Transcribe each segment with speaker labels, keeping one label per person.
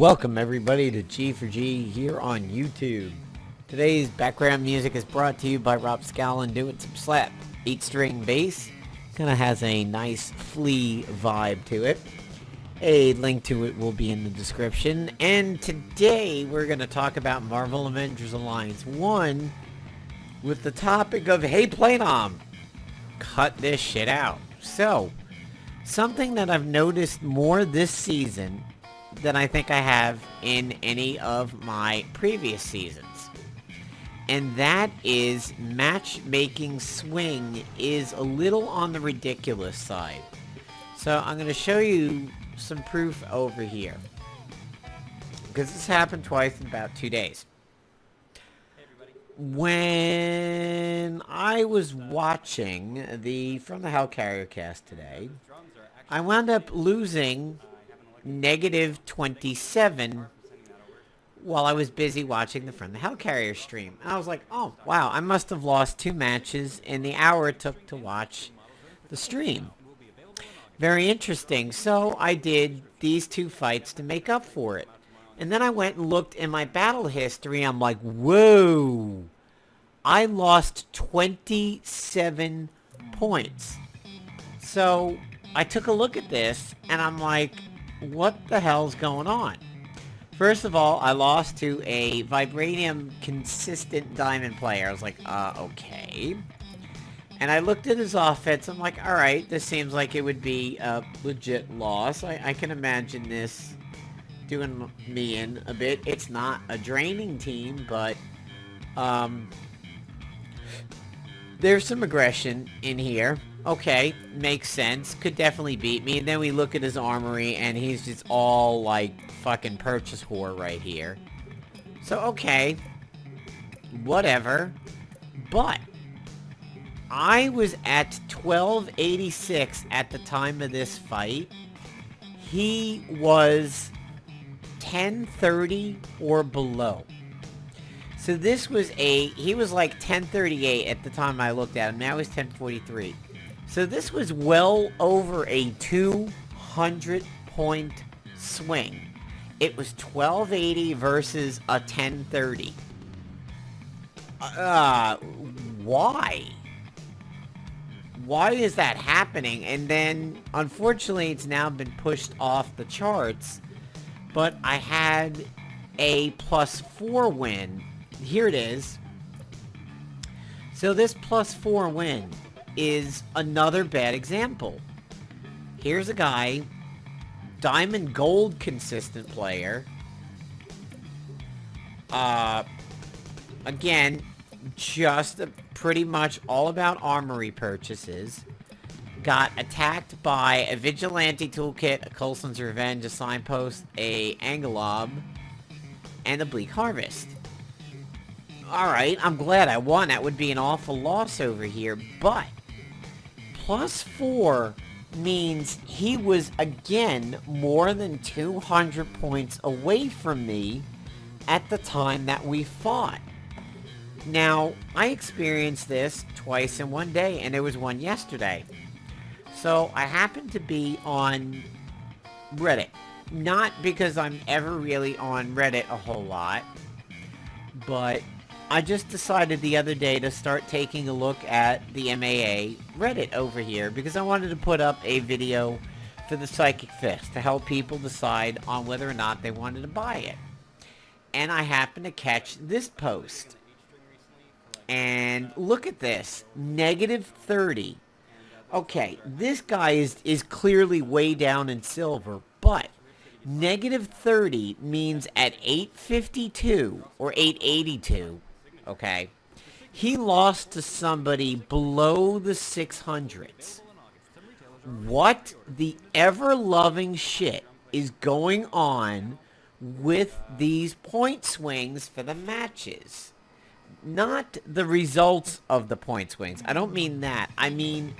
Speaker 1: Welcome everybody to G4G here on YouTube. Today's background music is brought to you by Rob Scallon doing some slap 8-string bass. Kinda has a nice flea vibe to it. A link to it will be in the description. And today we're gonna talk about Marvel Avengers Alliance-What with the topic of, hey Playdom, cut this shit out. So, something that I've noticed more this season than I think I have in any of my previous seasons. And that is matchmaking swing is a little on the ridiculous side. So I'm going to show you some proof over here. Because this happened twice in about 2 days. When I was watching the From the Hellcarrier cast today, I wound up losing -27 while I was busy watching the From the Hellcarrier stream. And I was like, oh, wow, I must have lost 2 matches in the hour it took to watch the stream. Very interesting. So I did these 2 fights to make up for it. And then I went and looked in my battle history. I'm like, whoa, I lost 27 points. So I took a look at this and I'm like, what the hell's going on? First of all, I lost to a Vibranium consistent diamond player. I was like, okay. And I looked at his offense. I'm like, alright, this seems like it would be a legit loss. I can imagine this doing me in a bit. It's not a draining team, but there's some aggression in here. Okay, makes sense. Could definitely beat me. And then we look at his armory, and he's just all, like, fucking purchase whore right here. So, okay. Whatever. But I was at 1286 at the time of this fight. He was 1030 or below. So this was he was like 1038 at the time I looked at him. Now he's 1043. So this was well over a 200 point swing. It was 1280 versus a 1030. Why? Why is that happening? And then, unfortunately, it's now been pushed off the charts. But I had a +4 win. Here it is. So this +4 win is another bad example. Here's a guy, diamond gold consistent player. Again, just pretty much all about armory purchases. Got attacked by a Vigilante Toolkit, a Coulson's Revenge, a Signpost, a Angelob, and a Bleak Harvest. Alright, I'm glad I won. That would be an awful loss over here, but +4 means he was, again, more than 200 points away from me at the time that we fought. Now, I experienced this twice in one day, and there was one yesterday. So, I happened to be on Reddit. Not because I'm ever really on Reddit a whole lot, but I just decided the other day to start taking a look at the MAA Reddit over here because I wanted to put up a video for the Psychic Fist to help people decide on whether or not they wanted to buy it. And I happened to catch this post. And look at this. -30. Okay, this guy is clearly way down in silver, but -30 means at 852 or 882, okay, he lost to somebody below the 600s. What the ever-loving shit is going on with these point swings for the matches? Not the results of the point swings. I don't mean that. I mean,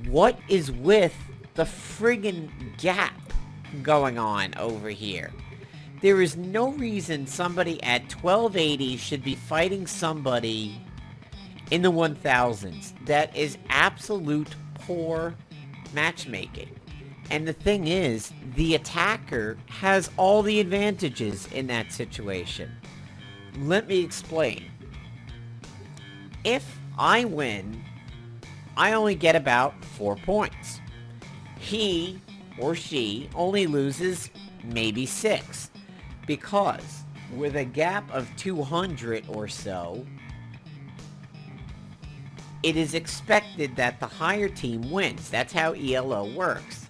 Speaker 1: what is with the friggin' gap going on over here? There is no reason somebody at 1280 should be fighting somebody in the 1000s. That is absolute poor matchmaking. And the thing is, the attacker has all the advantages in that situation. Let me explain. If I win, I only get about 4 points. He or she only loses maybe 6. Because with a gap of 200 or so, it is expected that the higher team wins. That's how ELO works.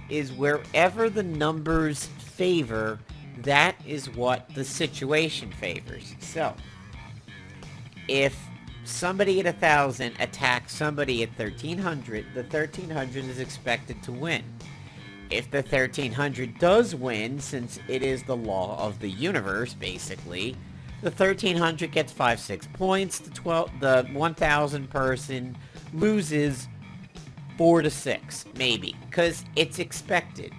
Speaker 1: Is wherever the numbers favor, that is what the situation favors. So, if somebody at 1,000 attacks somebody at 1,300, the 1,300 is expected to win. If the 1,300 does win, since it is the law of the universe, basically, the 1,300 gets 5-6 points. The 1,000 person loses 4 to 6, maybe, because it's expected.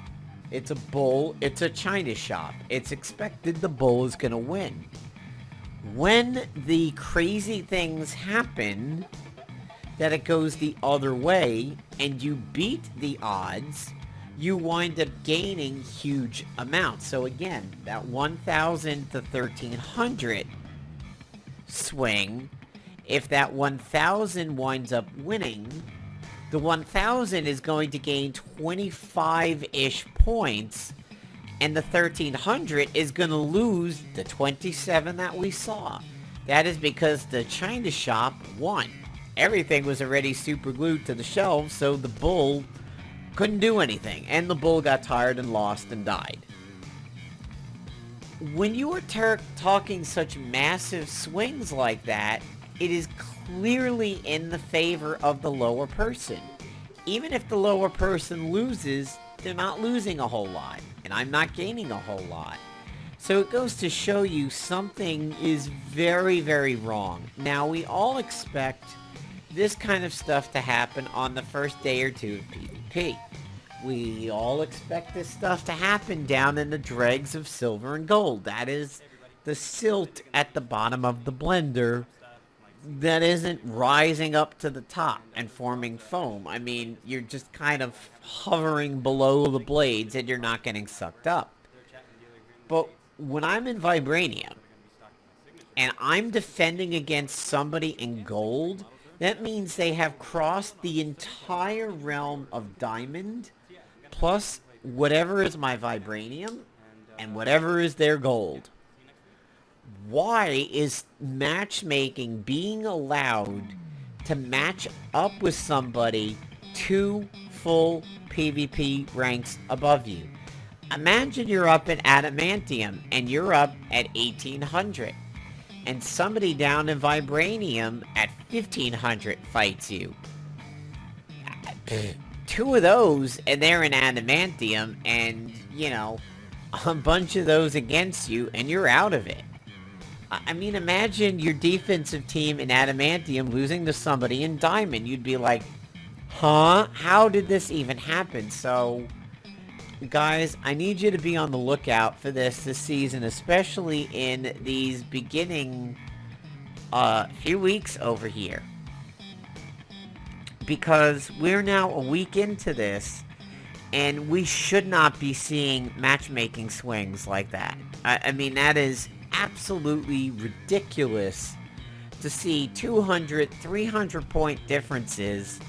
Speaker 1: It's a bull. It's a China shop. It's expected the bull is gonna win. When the crazy things happen, that it goes the other way, and you beat the odds, you wind up gaining huge amounts. So again, that 1,000 to 1,300 swing, if that 1,000 winds up winning, the 1,000 is going to gain 25-ish points, and the 1,300 is going to lose the 27 that we saw. That is because the China shop won. Everything was already super glued to the shelves, so the bull couldn't do anything, and the bull got tired and lost and died. When you are talking such massive swings like that, it is clearly in the favor of the lower person. Even if the lower person loses, they're not losing a whole lot, and I'm not gaining a whole lot. So it goes to show you something is very, very wrong. Now, we all expect this kind of stuff to happen on the first day or two of PvP. We all expect this stuff to happen down in the dregs of silver and gold. That is the silt at the bottom of the blender that isn't rising up to the top and forming foam. I mean, you're just kind of hovering below the blades and you're not getting sucked up. But when I'm in Vibranium and I'm defending against somebody in gold, that means they have crossed the entire realm of diamond, plus whatever is my Vibranium, and whatever is their gold. Why is matchmaking being allowed to match up with somebody 2 full PvP ranks above you? Imagine you're up at Adamantium, and you're up at 1,800. And somebody down in Vibranium at 1,500 fights you. 2 of those, and they're in Adamantium, and, you know, a bunch of those against you, and you're out of it. I mean, imagine your defensive team in Adamantium losing to somebody in Diamond. You'd be like, huh? How did this even happen? So, guys, I need you to be on the lookout for this season, especially in these beginning few weeks over here. Because we're now a week into this, and we should not be seeing matchmaking swings like that. I mean, that is absolutely ridiculous to see 200, 300 point differences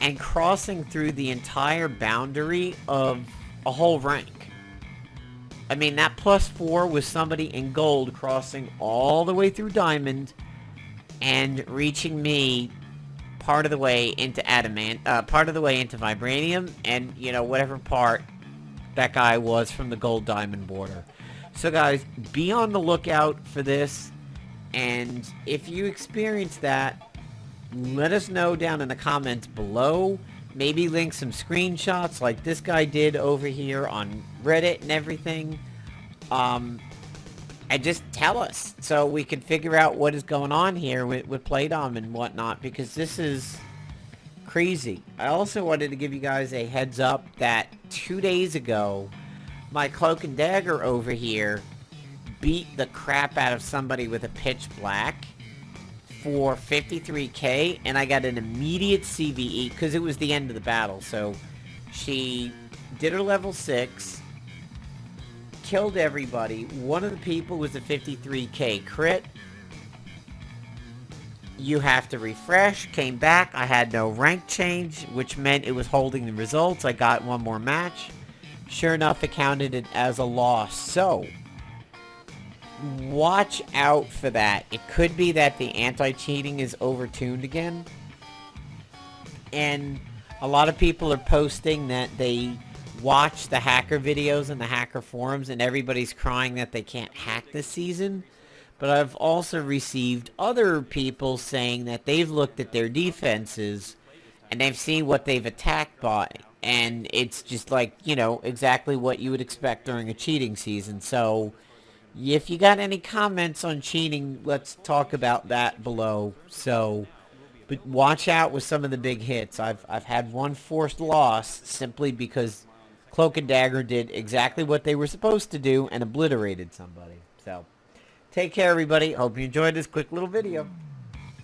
Speaker 1: and crossing through the entire boundary of a whole rank. I mean, that +4 was somebody in gold crossing all the way through diamond and reaching me part of the way into part of the way into Vibranium, and, you know, whatever part that guy was from the gold diamond border. So guys, be on the lookout for this, and if you experience that, let us know down in the comments below. Maybe link some screenshots like this guy did over here on Reddit and everything. And just tell us so we can figure out what is going on here with Playdom and whatnot, because this is crazy. I also wanted to give you guys a heads up that 2 days ago, my Cloak and Dagger over here beat the crap out of somebody with a pitch black for 53k, and I got an immediate CVE because it was the end of the battle. So she did her level 6, killed everybody. One of the people was a 53k crit. You have to refresh, came back, I had no rank change, which meant it was holding the results. I got one more match. Sure enough, it counted it as a loss. So, watch out for that. It could be that the anti-cheating is overtuned again. And a lot of people are posting that they watch the hacker videos and the hacker forums and everybody's crying that they can't hack this season. But I've also received other people saying that they've looked at their defenses and they've seen what they've attacked by. And it's just like, you know, exactly what you would expect during a cheating season. So if you got any comments on cheating, let's talk about that below. So, but watch out with some of the big hits. I've had one forced loss simply because Cloak and Dagger did exactly what they were supposed to do and obliterated somebody. So, take care, everybody. Hope you enjoyed this quick little video.